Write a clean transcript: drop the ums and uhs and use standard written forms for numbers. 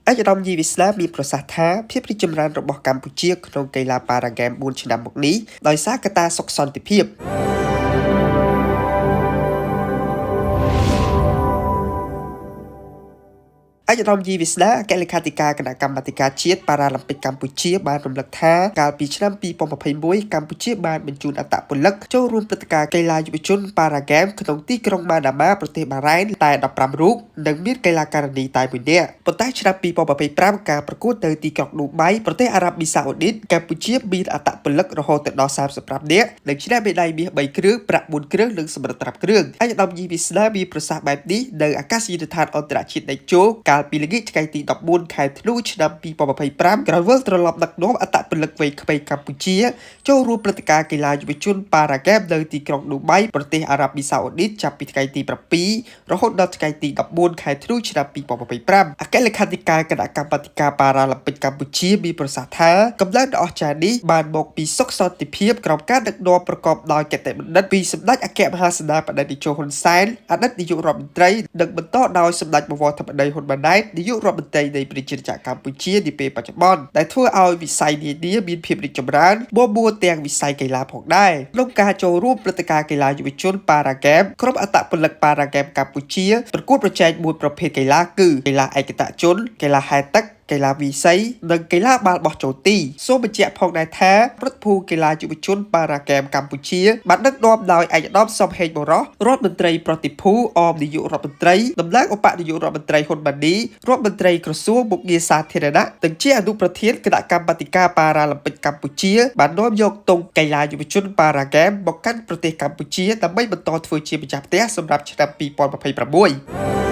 អាយដាមយីវិស្នាមានប្រសាសន៍ថាភាពរីកចម្រើនរបស់កម្ពុជាក្នុងកីឡាប៉ារ៉ាហ្គេម4ឆ្នាំមកនេះដោយសារកត្តាសុខសន្តិភាពអាយដាមយីវិស្នាអគ្គលេខាធិការគណៈកម្មាធិការជាតិប៉ារ៉ាឡ িম্প ពិកកម្ពុជាបានរំលឹកថាកាលពីឆ្នាំ2021កម្ពុជាបានបញ្ជូនអត្តពលិកចូលរួមព្រឹត្តិការណ៍កីឡាយុវជនប៉ារ៉ាហ្គេមក្នុងទីក្រុងម៉ាណាម៉ាប្រទេសបារ៉ែនតែ15រូបនិងមានកីឡាការិនីតែ1នាក់ប៉ុន្តែឆ្នាំ2025ការប្រកួតនៅទីក្រុងឌូបៃប្រទេសអារ៉ាប៊ីសាអូឌីតកម្ពុជាមានអត្តពលិករហូតដល់35នាក់និងឈ្នះមេដាយមាស3គ្រឿងប្រាក់4គ្រឿងនិងសំរឹទ្ធត្រាប់គ្រឿងអាយដាមយីវិស្នាមានប្រសាសន៍បែបនេះនៅអាកាសយានដ្ឋានអន្តរជាតិដេកជោកាលពីល្ងាចថ្ងៃទី14ខែធ្នូឆ្នាំ2025ក្រោយវិលត្រឡប់ដឹកនាំអត្តពលិកវ័យក្មេងកម្ពុជាចូលរួមព្រឹត្តិការណ៍កីឡាយុវជនប៉ារ៉ាហ្គេមនៅទីក្រុងឌូបៃប្រទេសអារ៉ាប៊ីសាអូឌីតចាប់ពីថ្ងៃទី7រហូតដល់ថ្ងៃទី14ខែធ្នូឆ្នាំ2025អគ្គលេខាធិការគណៈកម្មាធិការប៉ារ៉ាឡ িম্প ពិកកម្ពុជាមានប្រសាសន៍ថាកម្លាំងដ៏អស្ចារ្យនេះបានមកពីសុខសន្តិភាពក្រោមការដឹកនាំប្រកបដោយគតិបណ្ឌិតពីសម្ដេចអគ្គមហាសេនាបតីតេជោហ៊ុនសែនអតីតនាយករដ្ឋមន្ត្រីនិងបន្តដោយសម្ដេចបវរធិបតីហ៊ុនម៉ាណែតនាយករដ្ឋមន្ត្រីនៃប្រជាជាតិកម្ពុជានាពេលបច្ចុប្បន្នដែលធ្វើឲ្យវិស័យនានាមានភាពរីកចម្រើនបបួលទាំងវិស័យកីឡាផងដែរក្នុងការចូលរួមព្រឹត្តិការណ៍កីឡាយុវជនប៉ារ៉ាហ្គេមក្រុមអត្តពលិកប៉ារ៉ាហ្គេមកម្ពុជាប្រកួតប្រជែងមួយប្រភេទកីឡាគឺកីឡាឯកតជនកីឡាហែលទឹកកីឡាវាយសីនិងកីឡាបាល់បោះចូលទីសូមបញ្ជាក់ផងដែរថាព្រឹទ្ធភូមិកីឡាយុវជនប៉ារ៉ាហ្គេមកម្ពុជាបានដឹកនាំដោយឯកឧត្តមសំហេងបរោះរដ្ឋមន្ត្រីប្រតិភូអមនាយករដ្ឋមន្ត្រីតំណាងឧបនាយករដ្ឋមន្ត្រីហ៊ុនម៉ាណីរដ្ឋមន្ត្រីក្រសួងមុខងារសាធារណៈនិងជាអនុប្រធានគណៈកម្មាធិការប៉ារ៉ាឡ িম্প ពិកកម្ពុជាបាននាំយកទង់កីឡាយុវជនប៉ារ៉ាហ្គេមមកកាន់ប្រទេសកម្ពុជាដើម្បីបន្តធ្វើជាម្ចាស់ផ្ទះសម្រាប់ឆ្នាំ2026